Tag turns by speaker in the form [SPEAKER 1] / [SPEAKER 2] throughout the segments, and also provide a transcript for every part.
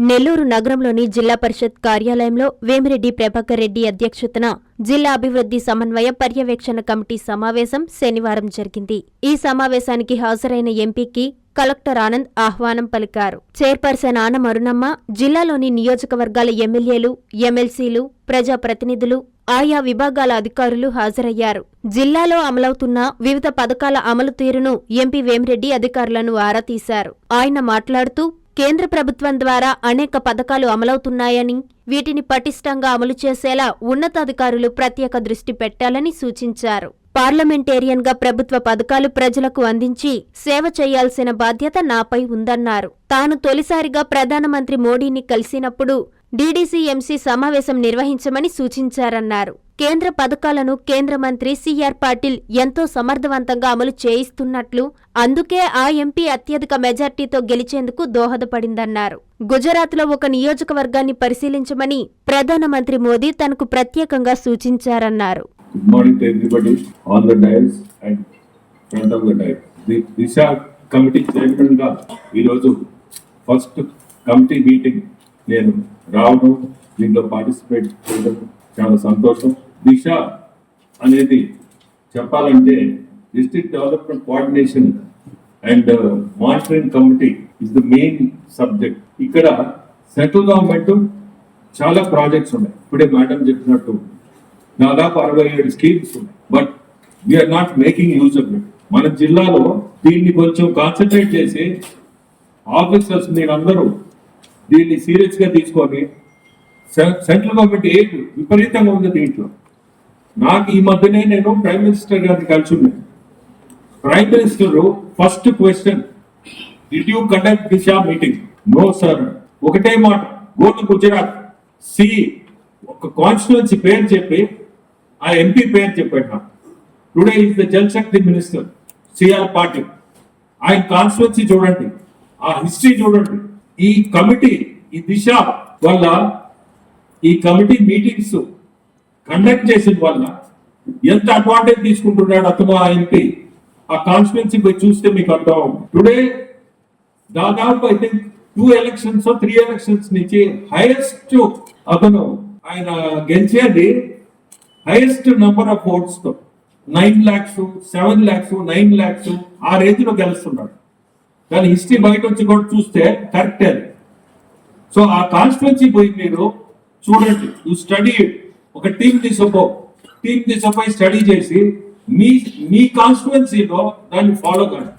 [SPEAKER 1] నెల్లూరు నగరంలోని జిల్లా పరిషత్ కార్యాలయంలో వేమిరెడ్డి ప్రభాకర్ రెడ్డి అధ్యక్షతన జిల్లా అభివృద్ధి సమన్వయ పర్యవేక్షణ కమిటీ సమావేశం శనివారం జరిగింది. ఈ సమావేశానికి హాజరైన ఎంపీకి కలెక్టర్ ఆనంద్ ఆహ్వానం పలికారు. చైర్పర్సన్ ఆనం అరుణమ్మ, జిల్లాలోని నియోజకవర్గాల ఎమ్మెల్యేలు, ఎమ్మెల్సీలు, ప్రజాప్రతినిధులు, ఆయా విభాగాల అధికారులు హాజరయ్యారు. జిల్లాలో అమలవుతున్న వివిధ పథకాల అమలు తీరును ఎంపీ వేమిరెడ్డి అధికారులను ఆరా తీశారు. ఆయన మాట్లాడుతూ కేంద్ర ప్రభుత్వం ద్వారా అనేక పథకాలు అమలవుతున్నాయని, వీటిని పటిష్టంగా అమలు చేసేలా ఉన్నతాధికారులు ప్రత్యేక దృష్టి పెట్టాలని సూచించారు. పార్లమెంటేరియన్గా ప్రభుత్వ పథకాలు ప్రజలకు అందించి సేవ చేయాల్సిన బాధ్యత నాపై ఉందన్నారు. తాను తొలిసారిగా ప్రధానమంత్రి మోడీని కలిసినప్పుడు డీడీసీఎంసీ సమావేశం నిర్వహించమని సూచించారన్నారు. కేంద్ర పథకాలను కేంద్ర మంత్రి సిఆర్ పాటిల్ ఎంతో సమర్థవంతంగా అమలు చేయిస్తున్నట్లు, అందుకే ఆ ఎంపీ అత్యధిక మెజార్టీతో గెలిచేందుకు దోహదపడిందన్నారు. గుజరాత్లో ఒక నియోజకవర్గాన్ని పరిశీలించమని ప్రధానమంత్రి మోదీ తనకు ప్రత్యేకంగా సూచించారన్నారు.
[SPEAKER 2] Good morning to everybody on the dais and front of the dais. The Disha committee chairman ga ee roju first committee meeting nenu రావడం, దీంట్లో పార్టిసిపేట్ చేయడం చాలా సంతోషం. దిశ అనేది చెప్పాలంటే district development coordination and monitoring committee is the main subject. ఇక్కడ central government చాలా projects ఉన్నాయి. ఇప్పుడే మేడం చెప్పినట్టు దాదాపు 67 స్కీమ్స్ ఉన్నాయి. But we are not making use of it. మన జిల్లాలో దీన్ని కొంచెం కాన్సన్ట్రేట్ చేసి ఆఫీసర్స్ మీరందరూ దీన్ని సీరియస్ గా తీసుకొని, సెంట్రల్ గవర్నమెంట్ ఎయిడ్ విపరీతంగా ఉంది దీంట్లో. నాకు ఈ మధ్యనే నేను ప్రైమ్ మినిస్టర్ గారిని కలిసి ఉన్నాను. Prime minister first question, did you conduct Disha meeting? No sir. ఒకటే మాట, గో టు గుజరాత్, సి ఒక కాన్స్టిట్యుయెన్సీ పేరు చెప్పి ఆ ఎంపీ పేరు చెప్పాడు. Today is the Jal Shakti minister CR Patil. ఆయన కాన్స్టిట్యుయెన్సీ చూడండి, ఆ హిస్టరీ చూడండి. ఈ కమిటీ, ఈ దిశ వల్ల, ఈ కమిటీ మీటింగ్స్ కండక్ట్ చేసిన వల్ల ఎంత అడ్వాంటేజ్ తీసుకుంటున్నాడు అతను, ఆ ఎంపీ. ఆ కాన్స్టిట్యుయెన్సీ పోయి చూస్తే మీకు అర్థం. టుడే దాదాపు ఐ థింక్ 2 elections 3 elections నుంచి హైయెస్ట్ అతను ఆయన గెలిచేది హైయెస్ట్ నంబర్ ఆఫ్ ఓట్స్ తో 9 lakhs, 7 lakhs, 9 lakhs ఆ రేంజ్ లో గెలుస్తున్నాడు. కానీ హిస్టరీ బయట వచ్చి కూడా చూస్తే కరెక్ట్ అది. సో ఆ కాన్స్టిట్యుయెన్సీ పోయి మీరు చూడండి, యూ స్టడీ. ఒక టీం తీసుకుపోయి స్టడీ చేసి మీ కాన్స్టిట్యుయెన్సీలో దాన్ని ఫాలో కండి.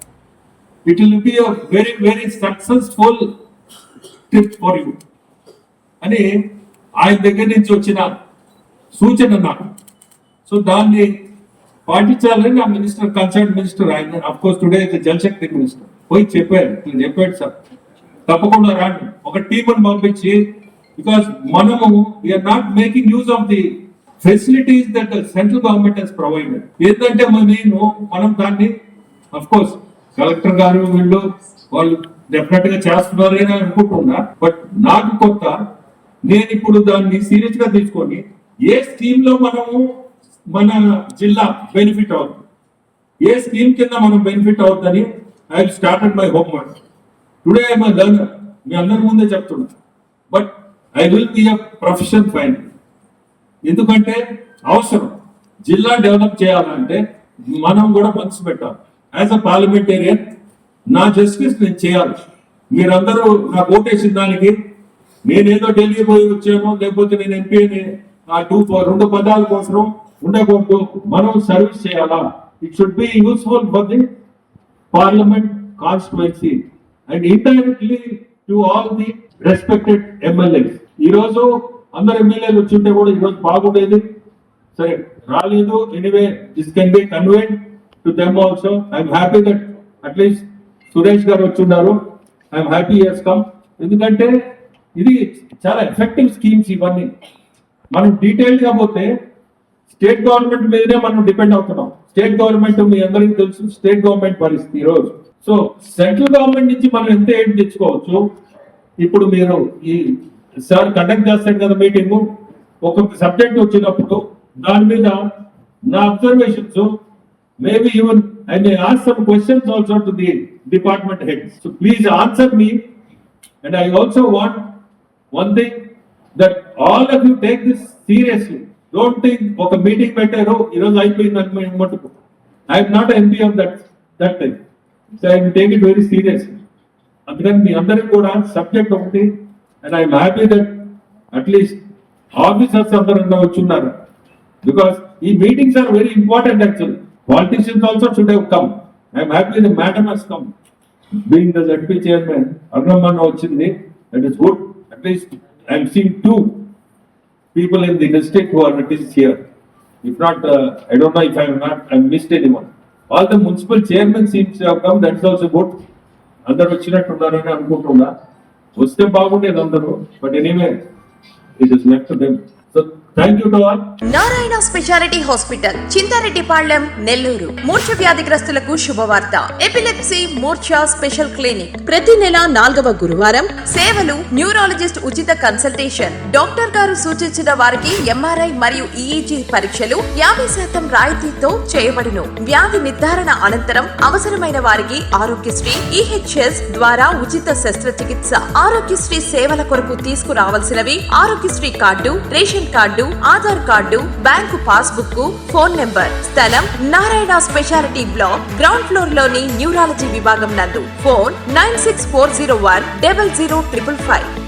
[SPEAKER 2] It will be a very very successful trip for you అని ఆయన దగ్గర నుంచి వచ్చిన సూచన నాకు. సో దాన్ని పాటించాలని నా మినిస్టర్, కన్సర్న్ మినిస్టర్, ఆయన of course today Jal Shakti minister పోయి చెప్పాడు సార్ తప్పకుండా రాండి, ఒక టీంని పంపించి. బికాస్ మనము we are not making use of the facilities that central government has provided. ఏంటంటే మనం దాన్ని అఫ్ కోర్స్ కలెక్టర్ గారు వాళ్ళు డెఫినెట్ గా చేస్తున్నారని అనుకుంటున్నా. బట్ నాకు కొత్త, నేను ఇప్పుడు దాన్ని సీరియస్ గా తీసుకొని ఏ స్కీమ్ లో మన జిల్లా బెనిఫిట్ అవుతుంది, ఏ స్కీమ్ కింద మనం బెనిఫిట్ అవుతుందని I started my homework. Today I'm a learner, మీ అందరి ముందే చెప్తున్నా. But I will be a profession fine. ఎందుకంటే అవసరం, జిల్లా డెవలప్ చేయాలంటే మనం కూడా మనసు పెట్టాలి. యాజ్ అ పార్లమెంటేరియన్ నా జస్టిస్ నేను చేయాలి. మీరందరూ నాకు ఓటేసిన దానికి నేనేదో ఢిల్లీ పోయి వచ్చాను, లేకపోతే నేను ఎంపీని ఆ 2 పదాల కోసం ఉండకూడదు. మనం సర్వీస్ చేయాలా. It should be useful for the parliament constituency and indirectly to all the respected MLAs. ఈ రోజు అందరు ఎమ్మెల్యేలు వచ్చింటే కూడా ఈరోజు బాగుండేది. సరే రాలేదు. Anyway this can be conveyed to them also. I'm happy that at least Suresh గారు వచ్చున్నారు. I'm happy he's come. ఎందుకంటే ఇది చాలా ఎఫెక్టివ్ స్కీమ్స్ ఇవన్నీ. మనం డీటెయిల్డ్ గా పోతే స్టేట్ గవర్నమెంట్ మీదనే మనం డిపెండ్ అవుతున్నాం. స్టేట్ గవర్నమెంట్ మీ అందరికీ తెలుసు, స్టేట్ గవర్నమెంట్ పరిస్థితి ఈరోజు. సో సెంట్రల్ గవర్నమెంట్ నుంచి మనం ఎంత ఎయిడ్ తెచ్చుకోవచ్చు. ఇప్పుడు మీరు ఈ సార్ కండక్ట్ చేస్తాడు కదా మీటింగ్, ఒక్కొక్క సబ్జెక్ట్ వచ్చినప్పుడు దాని మీద నా observations, maybe even I may ask some questions also to the department heads. So please answer me, and I also want one thing that all of you take this seriously. Don't think ఒక meeting పెట్టారు ఈరోజు అయిపోయిందని మటుకు. I'm not MP of that type. So I take it very seriously. అందుకని మీ అందరికి కూడా subject ఒకటి, and I'm happy that at least officers అందరూ వచ్చున్నారు. బికాస్ ఈ meetings are very important actually. Politicians also should have come. I am happy the madam has come. Being the ZP chairman, Arnaman Ochindi, that is good. At least I am seeing 2 people in the district who are at least here. If not, I don't know if I missed anyone. All the municipal chairmen seems to have come. That's also good. Andaru vachinattu unnarani anukuntunna. Vaste baaguntedi andaru. But anyway, it is left to them. So thank you to all.
[SPEAKER 3] Narayana specialty hospital, Chintareddypalem, Nellore. మూర్ఛ వ్యాధిగ్రస్తులకు శుభవార్త. Epilepsy మూర్ఛ special clinic ప్రతి నెల 4వ గురువారం. సేవలు neurologist ఉచిత కన్సల్టేషన్. డాక్టర్ గారు సూచించిన వారికి ఎంఆర్ఐ మరియు ఈఈజీ పరీక్షలు 50% రాయితీతో చేయబడును. వ్యాధి నిర్ధారణ అనంతరం అవసరమైన వారికి ఆరోగ్యశ్రీ ఈహెచ్ఎస్ ద్వారా ఉచిత శస్త్రచికిత్స. ఆరోగ్యశ్రీ సేవల కొరకు తీసుకురావాల్సినవి Aarogyasri card, ration card, Aadhaar card, bank passbook, phone number. స్థలం Narayana specialty block, ground floor లోని న్యూరాలజీ విభాగం నందు. ఫోన్ 9640100555.